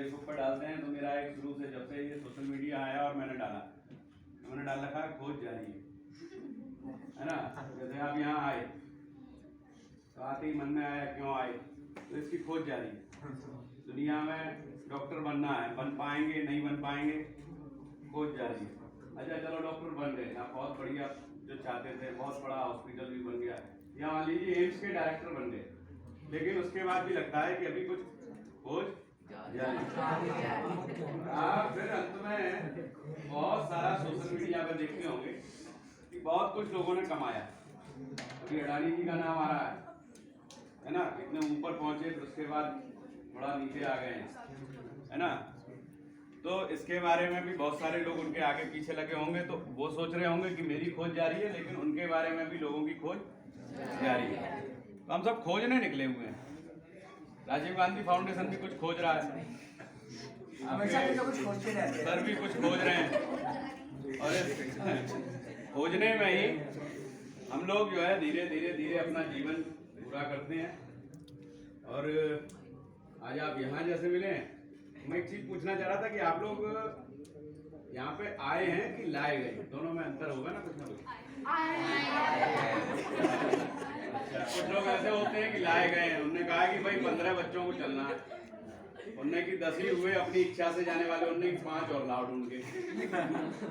Facebook पर डालते हैं तो मेरा एक शुरू से जब से ये सोशल मीडिया आया और मैंने डाल रखा है खोज जारी है ना। जैसे आप यहाँ आए तो आते ही मन में आया क्यों आए, तो इसकी खोज जारी है। दुनिया में डॉक्टर बनना है, बन पाएंगे नहीं बन पाएंगे, खोज जारी है। अच्छा चलो डॉक्टर बन गए, आप बहुत बढ़िया जो चाहते थे, बहुत बड़ा हॉस्पिटल भी बन गया, या मान लीजिए एम्स के डायरेक्टर बन गए, लेकिन उसके बाद भी लगता है कि अभी कुछ खोज जारी है। आप फिर अंत में बहुत सारा सोशल मीडिया पर देखते होंगे कि बहुत कुछ लोगों ने कमाया। अभी अडानी जी का नाम आ रहा है ना, इतने ऊपर पहुंचे तो उसके बाद बड़ा नीचे आ गए है ना। तो इसके बारे में भी बहुत सारे लोग उनके आगे पीछे लगे होंगे, तो वो सोच रहे होंगे कि मेरी खोज जारी है, लेकिन उनके बारे में भी लोगों की खोज जारी है। तो हम सब खोजने निकले हुए हैं। राजीव गांधी फाउंडेशन भी कुछ खोज रहा है, सर भी कुछ खोज रहे हैं, और इस खोजने में ही हम लोग जो है धीरे धीरे अपना जीवन पूरा करते हैं। और आज आप यहाँ जैसे मिले, मैं एक चीज पूछना चाह रहा था कि आप लोग यहाँ पे आए हैं कि लाए गए, दोनों में अंतर होगा ना कुछ ना कुछ। अच्छा, कुछ लोग ऐसे होते हैं कि लाए गए हैं, उन्होंने कहा कि भाई 15 बच्चों को चलना है, उनने की 10 ही हुए अपनी इच्छा से जाने वाले, उनने 5 और लाओ ढूंढ के।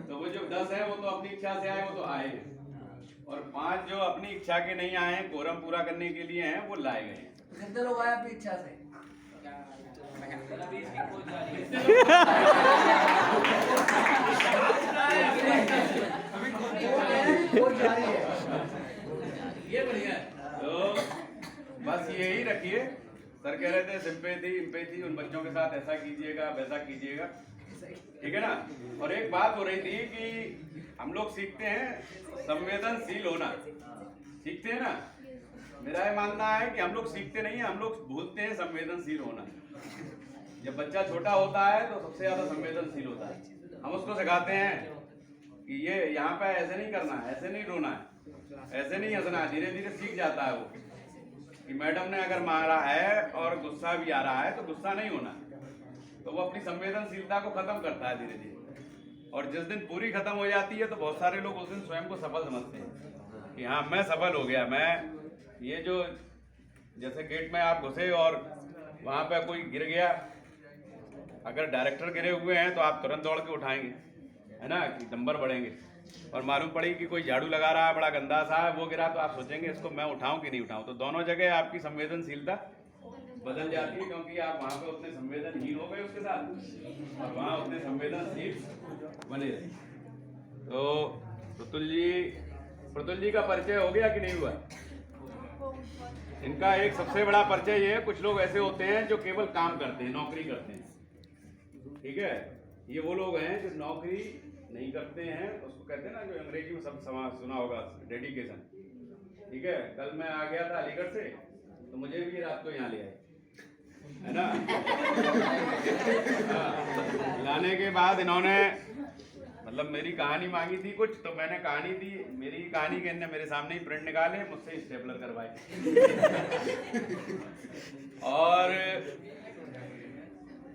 तो वो जो 10 है वो तो अपनी इच्छा से आए, वो तो आए हैं, और 5 जो अपनी इच्छा के नहीं आए हैं, कोरम पूरा करने के लिए हैं, वो लाए गए हैं। कितने लोग आए अपनी इच्छा से? ये बढ़िया। तो बस यही रखिए, सर कह रहे थे सिंपैथी उन बच्चों के साथ ऐसा कीजिएगा वैसा कीजिएगा, ठीक है ना। और एक बात हो रही थी कि हम लोग सीखते हैं संवेदनशील होना, सीखते हैं ना। मेरा ये मानना है कि हम लोग सीखते नहीं है, हम लोग भूलते हैं संवेदनशील होना। जब बच्चा छोटा होता है तो सबसे ज्यादा संवेदनशील होता है, हम उसको सिखाते हैं कि ये यहाँ पे ऐसे नहीं करना है, ऐसे नहीं रोना है, ऐसे नहीं हंसना है। धीरे धीरे सीख जाता है वो कि मैडम ने अगर मारा है और गुस्सा भी आ रहा है तो गुस्सा नहीं होना, तो वो अपनी संवेदनशीलता को खत्म करता है धीरे धीरे। और जिस दिन पूरी खत्म हो जाती है तो बहुत सारे लोग उस दिन स्वयं को सफल समझते हैं कि हाँ मैं सफल हो गया। मैं ये जो जैसे गेट में आप घुसे और वहाँ पे कोई गिर गया, अगर डायरेक्टर गिरे हुए हैं तो आप तुरंत दौड़ के उठाएंगे, है ना, कि नंबर बढ़ेंगे। और मालूम पड़ी कि कोई झाड़ू लगा रहा है बड़ा गंदा सा है, वो गिरा, तो आप सोचेंगे इसको मैं उठाऊं कि नहीं उठाऊं। तो दोनों जगह आपकी संवेदनशीलता बदल जाती है, क्योंकि आप वहाँ पे उतने संवेदनहीन हो गए उसके साथ और वहाँ उतने संवेदनशील बने रहे। तो प्रतुल जी का परिचय हो गया कि नहीं हुआ? इनका एक सबसे बड़ा परिचय ये है, कुछ लोग ऐसे होते हैं जो केवल काम करते हैं, नौकरी करते हैं, ठीक है। ये वो लोग हैं जो नौकरी नहीं करते हैं, उसको कहते हैं ना, जो अंग्रेजी में सब सुना होगा, डेडिकेशन, ठीक है। कल मैं आ गया था अलीगढ़ से, तो मुझे भी रात को यहाँ ले आए, है ना। लाने के बाद इन्होंने मतलब मेरी कहानी मांगी थी कुछ, तो मैंने कहानी दी, मेरी कहानी के इन्होंने मेरे सामने ही प्रिंट निकाले, मुझसे स्टेपलर करवाए। और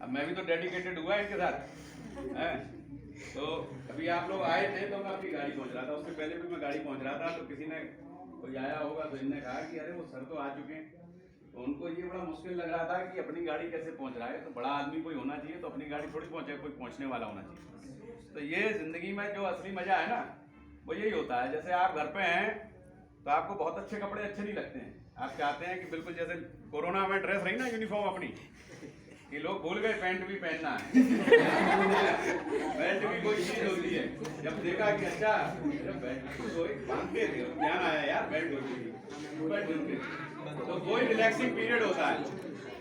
अब मैं भी तो डेडिकेटेड हुआ इनके साथ है। तो अभी आप लोग आए थे तो मैं अपनी गाड़ी पहुंच रहा था, उससे पहले भी मैं गाड़ी पहुंच रहा था, तो किसी ने कोई आया होगा तो इन्होंने कहा कि अरे वो सर तो आ चुके हैं। तो उनको ये बड़ा मुश्किल लग रहा था कि अपनी गाड़ी कैसे पहुंच रहा है, तो बड़ा आदमी कोई होना चाहिए, तो अपनी गाड़ी थोड़ी पहुंचे, कोई पहुंचने वाला होना चाहिए। तो ये जिंदगी में जो असली मजा है ना, वो यही होता है। जैसे आप घर पे हैं तो आपको बहुत अच्छे कपड़े अच्छे नहीं लगते हैं, आप चाहते हैं कि बिल्कुल जैसे कोरोना में ड्रेस रही ना यूनिफॉर्म अपनी, कि लोग भूल गए पैंट भी पहनना है। पैंट भी कोई चीज होती है, जब देखा कि अच्छा बांधते थे, ध्यान आया यार बेल्ट होती है, तो कोई रिलैक्सिंग पीरियड होता है।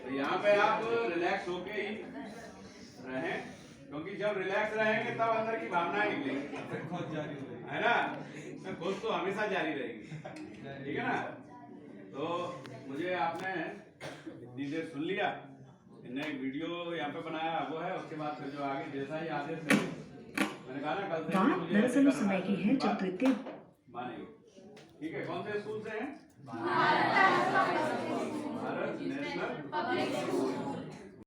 तो यहाँ पे आप रिलैक्स होके ही रहें, क्योंकि जब रिलैक्स रहेंगे तब अंदर की भावनाएं निकलेंगी, है ना। खोज तो हमेशा जारी रहेगी, ठीक है ना। तो मुझे आपने इतनी देर सुन लिया, इन्हें एक वीडियो यहाँ पे बनाया वो है, उसके बाद फिर जो आगे जैसा ही आदेश है, मैंने कहा ना कल से बात दरअसल उस समय की है जब तृतीय मानेंगे, ठीक है। कौन से स्कूल से हैं? Bharat national public school.